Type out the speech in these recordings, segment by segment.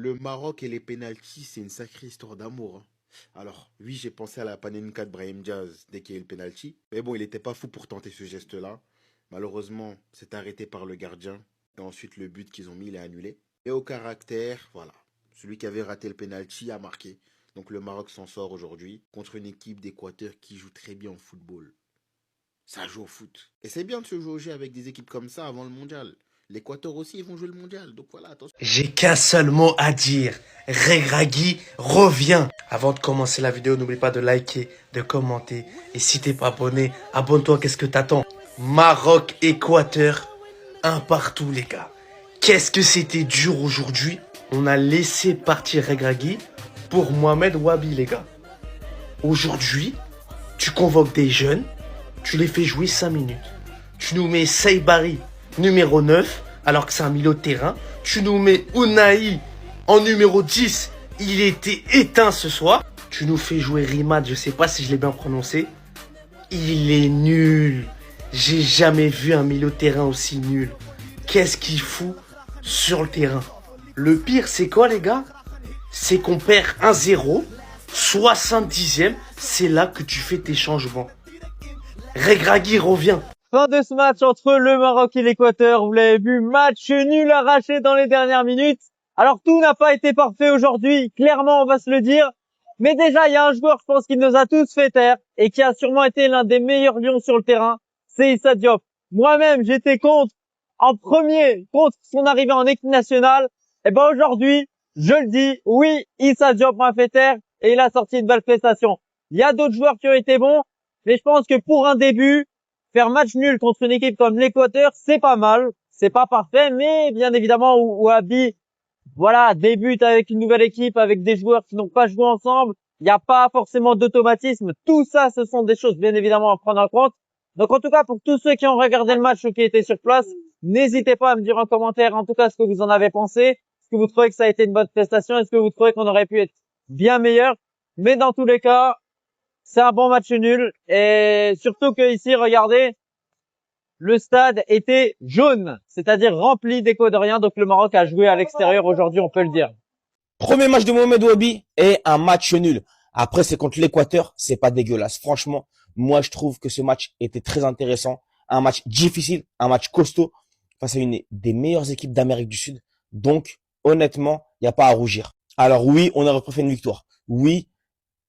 Le Maroc et les pénaltys, c'est une sacrée histoire d'amour, hein. Alors, oui, j'ai pensé à la Panenka de Brahim Diaz dès qu'il y a eu le penalty. Mais bon, il n'était pas fou pour tenter ce geste-là. Malheureusement, c'est arrêté par le gardien. Et ensuite, le but qu'ils ont mis, il est annulé. Et au caractère, voilà. Celui qui avait raté le penalty a marqué. Donc le Maroc s'en sort aujourd'hui contre une équipe d'Équateur qui joue très bien au football. Ça joue au foot. Et c'est bien de se jauger avec des équipes comme ça avant le mondial. L'Équateur aussi, ils vont jouer le mondial. Donc voilà, attention. J'ai qu'un seul mot à dire. Regragui revient. Avant de commencer la vidéo, n'oublie pas de liker, de commenter. Et si t'es pas abonné, abonne-toi, qu'est-ce que t'attends? Maroc, Équateur, un partout les gars. Qu'est-ce que c'était dur aujourd'hui. On a laissé partir Regragui pour Mohamed Wabi les gars. Aujourd'hui, tu convoques des jeunes, tu les fais jouer 5 minutes. Tu nous mets Saibari, numéro 9, alors que c'est un milieu de terrain. Tu nous mets Unai en numéro 10. Il était éteint ce soir. Tu nous fais jouer Rimad, je sais pas si je l'ai bien prononcé. Il est nul. J'ai jamais vu un milieu de terrain aussi nul. Qu'est-ce qu'il fout sur le terrain? Le pire, c'est quoi les gars? C'est qu'on perd 1-0, 70e, c'est là que tu fais tes changements. Regragui revient. Fin de ce match entre le Maroc et l'Équateur. Vous l'avez vu, match nul arraché dans les dernières minutes. Alors tout n'a pas été parfait aujourd'hui, clairement on va se le dire. Mais déjà, il y a un joueur, je pense, qui nous a tous fait taire et qui a sûrement été l'un des meilleurs lions sur le terrain, c'est Issa Diop. Moi-même, j'étais en premier, contre son arrivée en équipe nationale. Et ben aujourd'hui, je le dis, oui, Issa Diop m'a fait taire et il a sorti une belle prestation. Il y a d'autres joueurs qui ont été bons, mais je pense que pour un début, faire match nul contre une équipe comme l'Équateur, c'est pas mal. C'est pas parfait, mais bien évidemment, Wabi, voilà, débute avec une nouvelle équipe, avec des joueurs qui n'ont pas joué ensemble. Il n'y a pas forcément d'automatisme. Tout ça, ce sont des choses, bien évidemment, à prendre en compte. Donc, en tout cas, pour tous ceux qui ont regardé le match ou qui étaient sur place, n'hésitez pas à me dire en commentaire, en tout cas, ce que vous en avez pensé. Est-ce que vous trouvez que ça a été une bonne prestation? Est-ce que vous trouvez qu'on aurait pu être bien meilleur? Mais dans tous les cas, c'est un bon match nul. Et surtout que ici, regardez, le stade était jaune, c'est-à-dire rempli d'Équatoriens. Donc le Maroc a joué à l'extérieur aujourd'hui, on peut le dire. Premier match de Mohamed Wabi et un match nul. Après, c'est contre l'Équateur, c'est pas dégueulasse. Franchement, moi, je trouve que ce match était très intéressant. Un match difficile, un match costaud face à une des meilleures équipes d'Amérique du Sud. Donc, honnêtement, il n'y a pas à rougir. Alors oui, on aurait préféré une victoire. Oui,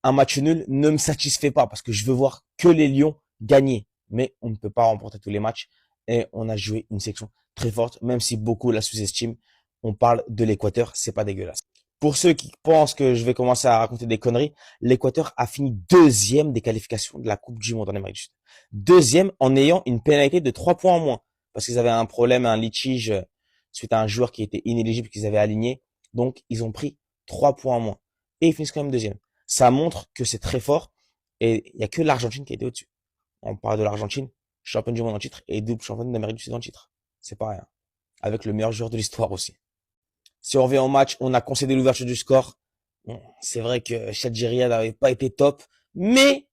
un match nul ne me satisfait pas parce que je veux voir que les Lions gagner. Mais on ne peut pas remporter tous les matchs et on a joué une section très forte, même si beaucoup la sous-estiment. On parle de l'Équateur, c'est pas dégueulasse. Pour ceux qui pensent que je vais commencer à raconter des conneries, l'Équateur a fini deuxième des qualifications de la Coupe du Monde en Amérique du Sud. Deuxième en ayant une pénalité de 3 points en moins parce qu'ils avaient un problème, un litige suite à un joueur qui était inéligible qu'ils avaient aligné. Donc, ils ont pris 3 points en moins et ils finissent quand même deuxième. Ça montre que c'est très fort et il n'y a que l'Argentine qui a été au-dessus. On parle de l'Argentine, championne du monde en titre et double championne d'Amérique du Sud en titre. C'est pas rien. Avec le meilleur joueur de l'histoire aussi. Si on revient au match, on a concédé l'ouverture du score. Bon, c'est vrai que Chadjiria n'avait pas été top, mais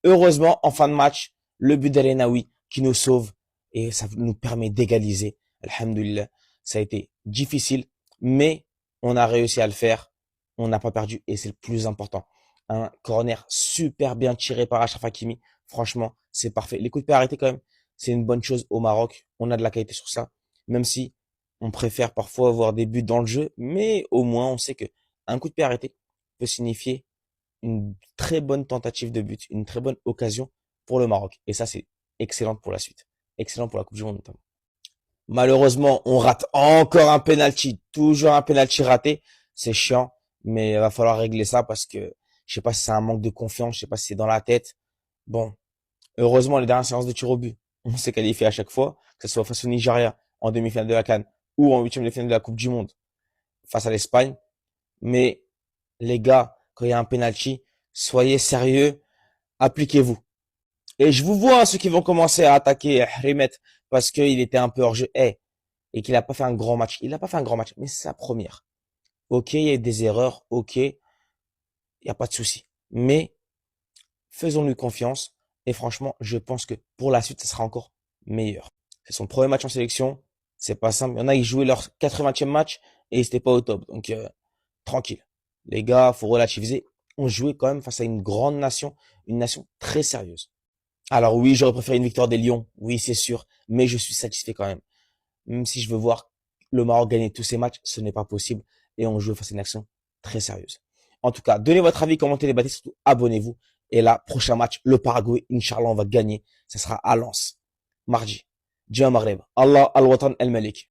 heureusement, en fin de match, le but d'Al-Enaoui qui nous sauve et ça nous permet d'égaliser. Alhamdoulilah, ça a été difficile, mais on a réussi à le faire. On n'a pas perdu et c'est le plus important. Un corner super bien tiré par Achraf Hakimi. Franchement, c'est parfait. Les coups de pied arrêtés quand même, c'est une bonne chose au Maroc. On a de la qualité sur ça, même si on préfère parfois avoir des buts dans le jeu, mais au moins on sait que un coup de pied arrêté peut signifier une très bonne tentative de but, une très bonne occasion pour le Maroc. Et ça, c'est excellent pour la suite. Excellent pour la Coupe du Monde notamment. Malheureusement, on rate encore un penalty. Toujours un penalty raté. C'est chiant, mais il va falloir régler ça parce que je sais pas si c'est un manque de confiance, je sais pas si c'est dans la tête. Bon, heureusement, les dernières séances de tir au but, on s'est qualifié à chaque fois, que ce soit face au Nigeria en demi-finale de la CAN ou en huitième de finale de la Coupe du Monde face à l'Espagne. Mais les gars, quand il y a un penalty, soyez sérieux, appliquez-vous. Et je vous vois ceux qui vont commencer à attaquer Rimet parce qu'il était un peu hors jeu et qu'il n'a pas fait un grand match. Il n'a pas fait un grand match, mais c'est sa première. Ok, il y a eu des erreurs, ok, il n'y a pas de souci. Mais faisons-lui confiance et franchement, je pense que pour la suite, ça sera encore meilleur. C'est son premier match en sélection, c'est pas simple. Il y en a, ils jouaient leur 80e match et ils n'étaient pas au top. Donc tranquille. Les gars, faut relativiser. On jouait quand même face à une grande nation, une nation très sérieuse. Alors oui, j'aurais préféré une victoire des Lions, oui, c'est sûr, mais je suis satisfait quand même. Même si je veux voir le Maroc gagner tous ses matchs, ce n'est pas possible et on joue face à une nation très sérieuse. En tout cas, donnez votre avis, commentez, débattez, surtout abonnez-vous. Et là, prochain match, le Paraguay, Inch'Allah, on va gagner. Ça sera à Lens, mardi. Dia Maghreb. Allah al-Watan al-Malik.